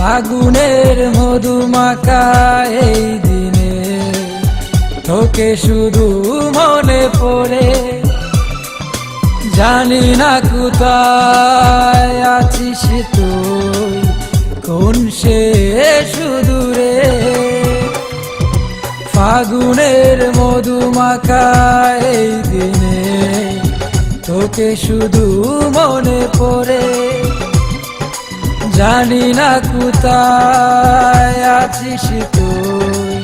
ফাগুনের মধুমাখা এই দিনে তোকে শুধু মনে পড়ে, জানি না কোথায় আছিস তুই, কোন সে সুদূরে। ফাগুনের মধুমাখা এই দিনে তোকে শুধু মনে পড়ে, জানি না কোথায় আছিস তুই,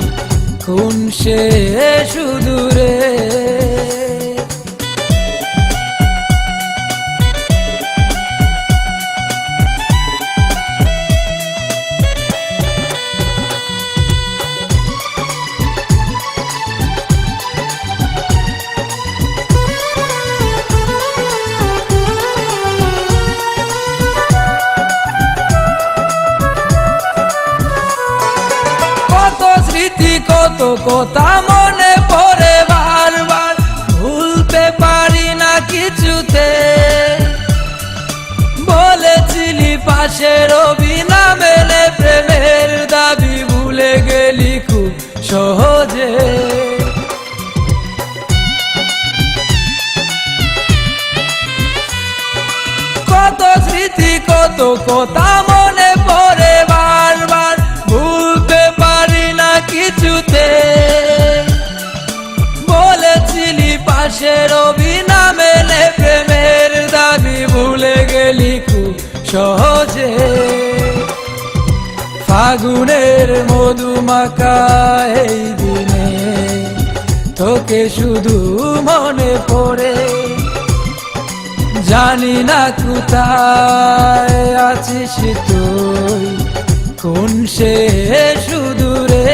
কোন সে সুদূরে। কত কথা মনে পড়ে বারবার, ভুলতে পারি না কিছুতে। বলেছিলি পাশে রবি না মেলে, প্রেমের দাবি ভুলে গেলি খুব সহজে। কত স্মৃতি কত কথা মনে পড়ে বারবার, ভুলতে পারি না কিছুতে। বলেছিলি পাশে রবি না মেলে, প্রেমের দাবি ভুলে গেলি খুব সহজে। ফাগুনের মধুমাখা এই দিনে তোকে শুধু মনে পড়ে, জানি না কোথায় আছিস তুই, কোন সে সুদূরে।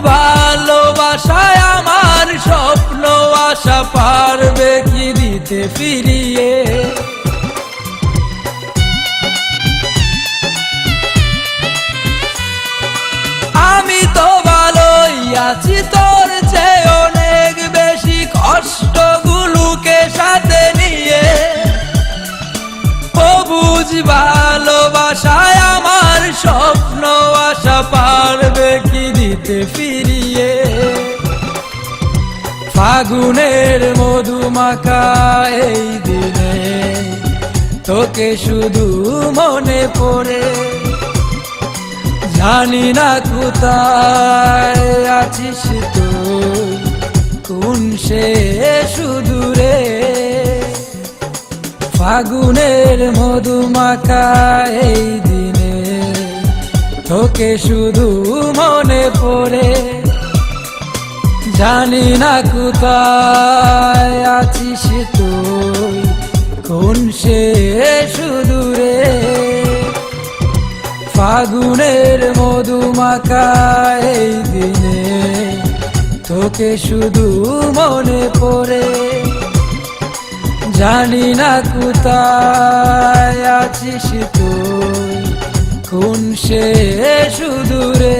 ভালোবাসায় আমার স্বপ্ন আশা পারবে কি দিতে ফিরিয়ে। আমি তো ভালোই আছি, তোর চেয়ে অনেক বেশি কষ্টগুলোকে সাথে নিয়ে। ও বুঝ ভালোবাসায় আমার স্বপ্ন আশা পারবে কি দিতে ফিরিয়ে। ফাগুনের মধুমাখা এই দিনে তোকে শুধু মনে পড়ে, জানি না কোথায় আছিস তুই, কোন সে সুদূরে। ফাগুনের মধুমাখা এই দিনে তোকে শুধু মনে পড়ে, জানি না কোথায় আছিস তুই, কোন সে সুদূরে। ফাগুনের মধুমাখা এই দিনে তোকে শুধু মনে পড়ে, জানি না কোথায় আছিস তুই, কোন সে সুদূরে।